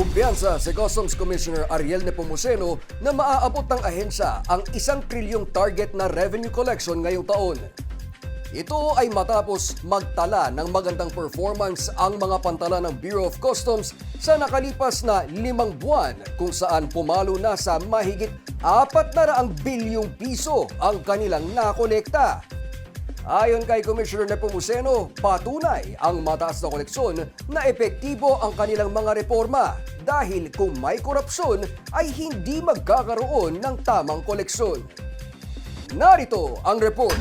Kumpiyansa si Customs Commissioner Ariel Nepomuceno na maaabot ng ahensya ang 1 trilyong target na revenue collection ngayong taon. Ito ay matapos magtala ng magandang performance ang mga pantala ng Bureau of Customs sa nakalipas na 5 buwan kung saan pumalo na sa mahigit 400 bilyong piso ang kanilang nakolekta. Ayon kay Commissioner Nepomuceno, patunay ang mataas na koleksyon na epektibo ang kanilang mga reforma dahil kung may korupsyon ay hindi magkakaroon ng tamang koleksyon. Narito ang report.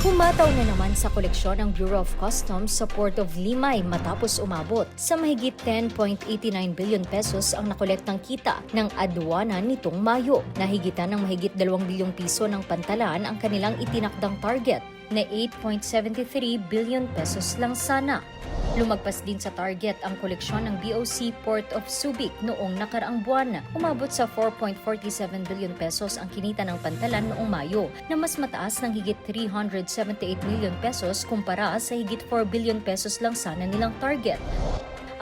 Humataw na naman sa koleksyon ng Bureau of Customs sa Port of Limay matapos umabot sa mahigit 10.89 billion pesos ang nakolektang kita ng adwana nitong Mayo. Nahigitan ng mahigit 2 bilyong piso ng pantalan ang kanilang itinakdang target na 8.73 billion pesos lang sana. Lumagpas din sa target ang koleksyon ng BOC Port of Subic noong nakaraang buwan. Umabot sa 4.47 billion pesos ang kinita ng pantalan noong Mayo na mas mataas ng higit 378 million pesos kumpara sa higit 4 billion pesos lang sana nilang target.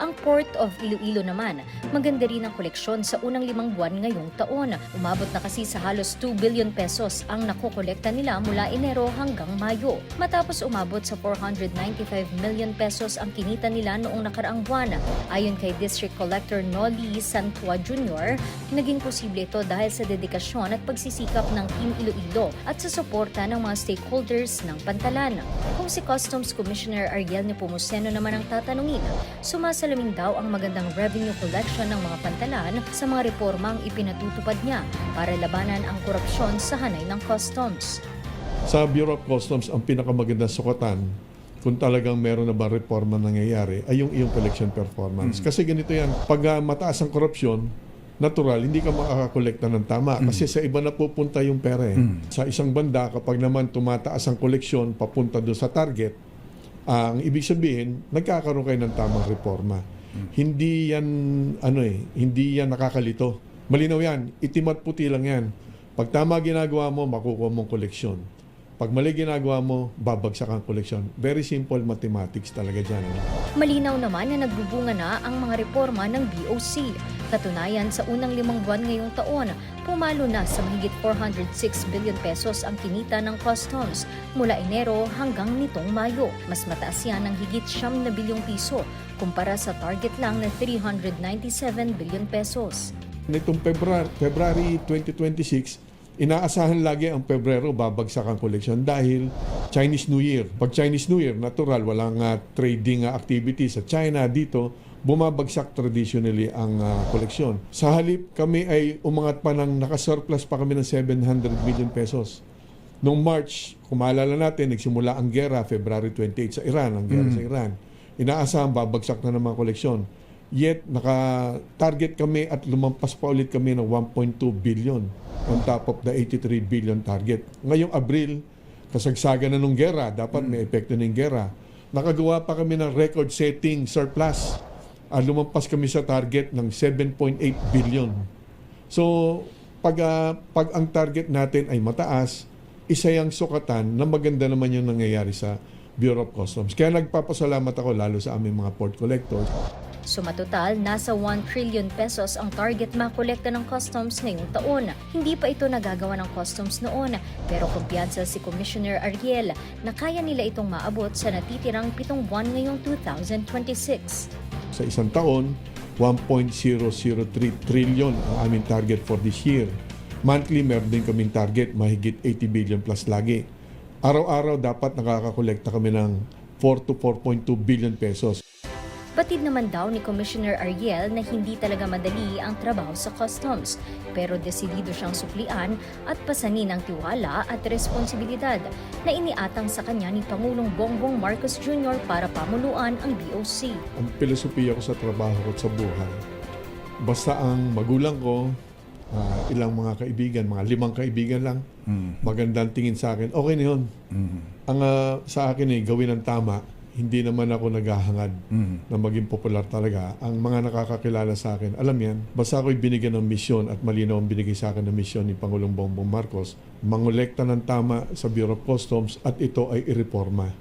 Ang Port of Iloilo naman, maganda rin ang koleksyon sa unang 5 buwan ngayong taon. Umabot na kasi sa halos 2 billion pesos ang nakokolekta nila mula Enero hanggang Mayo. Matapos umabot sa 495 million pesos ang kinita nila noong nakaraang buwan. Ayon kay District Collector Noli Santua Jr., naging posible ito dahil sa dedikasyon at pagsisikap ng Team Iloilo at sa suporta ng mga stakeholders ng pantalan. Kung si Customs Commissioner Ariel Nepomuceno naman ang tatanungin, sumasalamin daw ang magandang revenue collection ng mga pantalan sa mga reformang ipinatutupad niya para labanan ang korupsyon sa hanay ng customs. Sa Bureau of Customs, ang pinakamagandang sukatan kung talagang meron na ba reforma nangyayari ay yung iyong collection performance. Kasi ganito yan, pag mataas ang korupsyon, natural, hindi ka makakakolekta ng tama kasi sa iba na pupunta yung pera. Sa isang banda, kapag naman tumataas ang koleksyon papunta doon sa target, ang ibig sabihin, nagkakaroon kayo ng tamang reforma. Hindi yan, hindi yan nakakalito. Malinaw yan, itim at puti lang yan. Pag tama ginagawa mo, makukuha mong koleksyon. Pag mali ginagawa mo, babagsak ang koleksyon. Very simple mathematics talaga dyan. Malinaw naman na nagbubunga na ang mga reforma ng BOC. Katunayan, sa unang 5 buwan ngayong taon, pumalo na sa mahigit 406 billion pesos ang kinita ng customs mula Enero hanggang nitong Mayo. Mas mataas yan ng higit 9 bilyong piso kumpara sa target lang na 397 billion pesos. Nitong February 2026, inaasahan lagi ang Pebrero babagsak ang koleksyon dahil Chinese New Year. Pag Chinese New Year, natural, walang trading activity sa China dito, bumabagsak traditionally ang koleksyon. Sa halip, kami ay umangat pa ng nakasurplus pa kami ng 700 million pesos. Noong March, kung maalala natin, nagsimula ang gera, February 28 sa Iran, ang gera sa Iran. Inaasahan, babagsak na naman koleksyon. Yet, naka-target kami at lumampas pa ulit kami ng 1.2 billion on top of the 83 billion target. Ngayong Abril, kasagsagan na nung gera, dapat may epekto ng gera. Nakagawa pa kami ng record-setting surplus. Lumampas kami sa target ng 7.8 billion. So, pag ang target natin ay mataas, isa yung sukatan na maganda naman yung nangyayari sa Bureau of Customs. Kaya nagpapasalamat ako lalo sa aming mga port collectors. Sumatotal, nasa 1 trillion pesos ang target makolekta ng customs ngayong taon. Hindi pa ito nagagawa ng customs noon, pero kumpiyansa si Commissioner Ariel na kaya nila itong maabot sa natitirang 7 buwan ngayong 2026. Sa isang taon, 1.003 trillion ang aming target for this year. Monthly, meron din kaming target, mahigit 80 billion plus lagi. Araw-araw, dapat nakakakolekta kami ng 4 to 4.2 billion pesos. Batid naman daw ni Commissioner Ariel na hindi talaga madali ang trabaho sa customs, pero desidido siyang suklian at pasanin ang tiwala at responsibilidad na iniatang sa kanya ni Pangulong Bongbong Marcos Jr. para pamuluan ang BOC. Ang filosofiya ko sa trabaho ko at sa buhay, basta ang magulang ko, ilang mga kaibigan, mga 5 kaibigan lang, magandang tingin sa akin, okay na yun. Ang sa akin gawin ang tama. Hindi naman ako naghahangad na maging popular talaga. Ang mga nakakakilala sa akin, alam yan, basta ako'y binigyan ng misyon at malinaw ang binigay sa akin ng misyon ni Pangulong Bongbong Marcos, mangolekta ng tama sa Bureau of Customs at ito ay ireforma.